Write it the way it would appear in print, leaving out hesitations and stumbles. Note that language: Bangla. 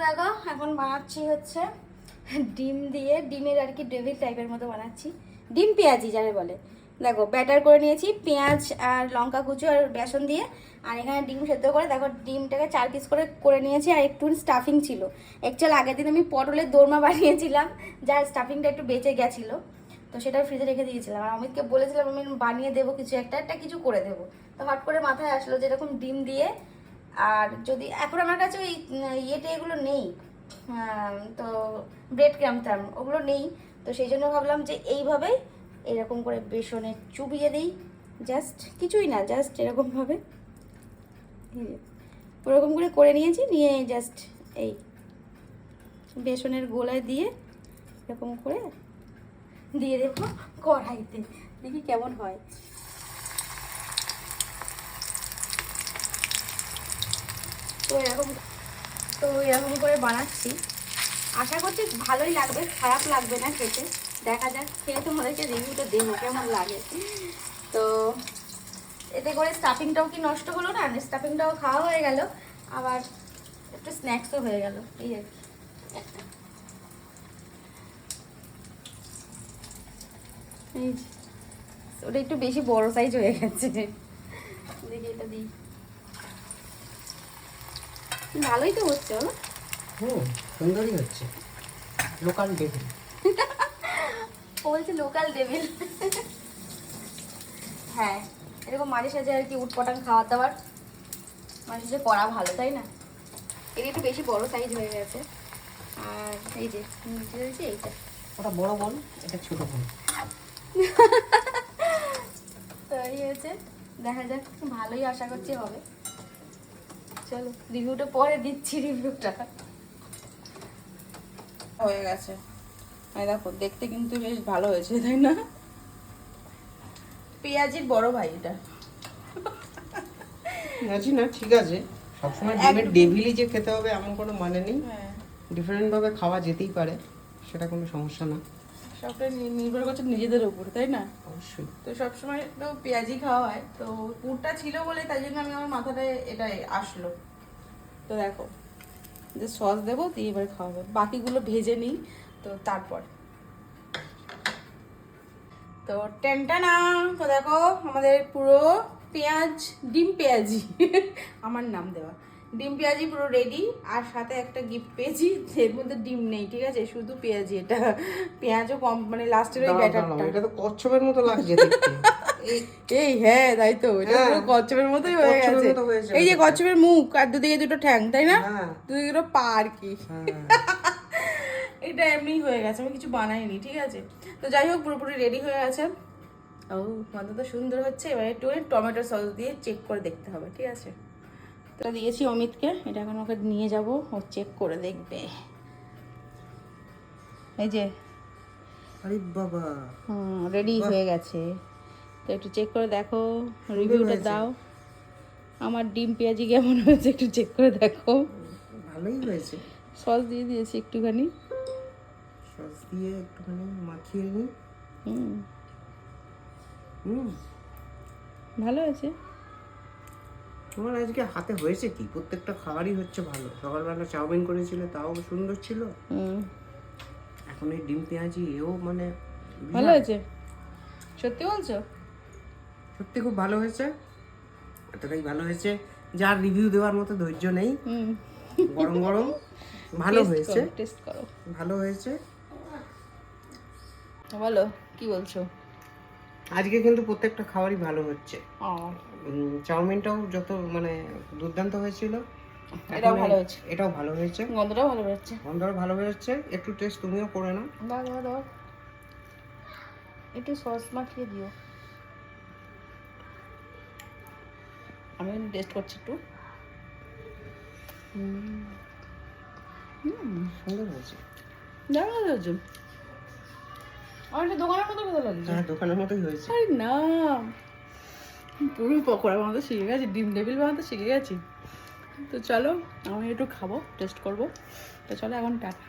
দেখো এখন বানাচ্ছি হচ্ছে ডিম দিয়ে, ডিমের আর কি ডেভিল টাইপের মতো বানাচ্ছি, ডিম পেঁয়াজি যাবে বলে। দেখো ব্যাটার করে নিয়েছি পেঁয়াজ আর লঙ্কা কুচি আর বেসন দিয়ে, আর এখানে ডিম সেদ্ধ করে দেখো ডিমটাকে 4 পিস করে করে নিয়েছি। আর একটু স্টাফিং ছিল, অ্যাকচুয়ালি আগের দিন আমি পটলের দোরমা বানিয়েছিলাম, যার স্টাফিংটা একটু বেঁচে গেছিলো, তো সেটা ফ্রিজে রেখে দিয়েছিলাম। আর অমিতকে বলেছিলাম আমি বানিয়ে দেবো কিছু একটা কিছু করে দেবো, তো হট করে মাথায় আসলো যেরকম ডিম দিয়ে। আর যদি এখন আমার কাছে ওই ইয়েতে এগুলো নেই, তো ব্রেড ক্রাম ট্রাম ওগুলো নেই, তো সেই জন্য ভাবলাম যে এইভাবেই এরকম করে বেসনে চুবিয়ে দিই, জাস্ট কিছুই না, জাস্ট এরকমভাবে ওরকম করে নিয়েছি, নিয়ে জাস্ট এই বেসনের গোলায় দিয়ে এরকম করে দিয়ে দেবো কড়াইতে, দেখি কেমন হয়। তো এরকম করে বানাচ্ছি, আশা করছি ভালোই লাগবে, খারাপ লাগবে না খেতে। দেখা যাক, খেয়ে তোমাদেরকে রিভিউটা দেবো কেমন লাগে। তো এতে করে স্টাফিংটাও কি নষ্ট হলো না, স্টাফিংটাও খাওয়া হয়ে গেল, আবার একটু স্ন্যাক্সও হয়ে গেল, এই আর কি। ওটা একটু বেশি বড় সাইজ হয়ে গেছে, দেখি এটা দিই। ভালোই তো হচ্ছে, সুন্দরই হচ্ছে, লোকাল ডেভিল। বলছে লোকাল ডেভিল। হ্যাঁ, এরকম মাঝে সাঝে আর কি উটপটাং খাওয়ার দাওয়ার মাঝে সাঝে করা ভালো, তাই না? এটা একটু বেশি বড় সাইজ হয়ে গেছে। আর এই যে নিচে রয়েছে এইটা, ওটা বড় বল, এটা ছোট বল। তো এই হয়েছে, দেখা যাক, ভালোই আশা করছি হবে। চলো রিভিউটা পরে দিচ্ছি, রিভিউটা হয়ে গেছে। দেখো দেখতে কিন্তু বেশ ভালো হয়েছে, তাই না? পেঁয়াজির বড় ভাই এটা। না ঠিক আছে, সবসময় ডিমের ডেভিলই যে খেতে হবে এমন কোনো মানে নেই, ডিফারেন্ট ভাবে খাওয়া যেতেই পারে, সেটা কোনো সমস্যা না। সবটা নির্ভর করছে নিজেদের উপর, তাই না? অবশ্যই। তো সবসময় তো পেঁয়াজি খাওয়া হয়, তো পুরটা ছিল বলে তাই জন্য আমি আমার মাথাটায় এটা আসলো। তো দেখো যে সস দেবো দিয়ে এবার খাওয়াবো, বাকিগুলো ভেজে নিই তো তারপর। তো টেনটানা, তো দেখো আমাদের পুরো পেঁয়াজ ডিম পেঁয়াজি আমার নাম দেওয়া ডিম পেঁয়াজি পুরো রেডি। আর সাথে একটা গিফট পেয়েছি, এর মধ্যে ডিম নেই, ঠিক আছে, শুধু পেঁয়াজি। এটা পেঁয়াজও কম, মানে লাস্টের ওই ব্যাটারটা। এটা তো কচ্ছপের মতো লাগছে দেখতে। এই হ্যাঁ, তাই তো, এটা পুরো কচ্ছপের মতোই হয়ে গেছে। এই যে কচ্ছপের মুখ আর দুদিকে দুটো ঠ্যাং, তাই না? দুদিকে দুটো পা আর কি। এটা এমনি হয়ে গেছে, আমি কিছু বানাইনি, ঠিক আছে। তো যাই হোক, পুরোপুরি রেডি হয়ে গেছে। ও মাথা তো সুন্দর হচ্ছে, এবার একটু টমেটো সস দিয়ে চেক করে দেখতে হবে, ঠিক আছে। তো দিয়েছি অমিতকে, এটা এখন ওকে নিয়ে যাব, ও চেক করে দেখবে। এই যে আরে বাবা, রেডি হয়ে গেছে। তো একটু চেক করে দেখো, রিভিউটা দাও, আমার ডিম পেঁয়াজি কেমন হয়েছে একটু চেক করে দেখো। ভালোই হয়েছে। সস দিয়ে দিয়েছি একটুখানি, সস দিয়ে একটুখানি মাখিয়ে নিই। ভালো হয়েছে। তোমার আজকে হাতে হয়েছে কি, প্রত্যেকটা খাবারই হচ্ছে ভালো। সকালবেলা চাউমিন করেছিলে, তাও সুন্দর ছিল। এখন এই ডিম পেঁয়াজি, এও মানে ভালো হয়েছে। সত্যি বলছো? সত্যি খুব ভালো হয়েছে, এতটাই ভালো হয়েছে যার রিভিউ দেওয়ার মতো ধৈর্য নেই। গরম গরম ভালো হয়েছে, টেস্ট করো। ভালো হয়েছে। বলো কি বলছো? আজকে কিন্তু প্রত্যেকটা খাবারই ভালো হচ্ছে। চাউমিনটাও যত মানে দুর্দান্ত হয়েছিল, এটাও ভালো হয়েছে, এটাও ভালো হয়েছে, গন্ধটাও ভালো বেরোচ্ছে। গন্ধটা ভালো বেরোচ্ছে। একটু টেস্ট তুমিও করে নাও। দাও একটু সস মাখিয়ে দিও, আমি টেস্ট করছি একটু। সুন্দর হয়েছে, দারুণ হয়েছে। আমার একটা দোকানের মতো খেতে লাগছে। হ্যাঁ, দোকানের মতোই হয়েছে। আরে না, পুরো পকোড়া বানাতে শিখে গেছি, ডিম ডেভিল বানাতে শিখে গেছি। তো চলো আমি একটু খাবো, টেস্ট করবো। তো চলো এখন টাটা।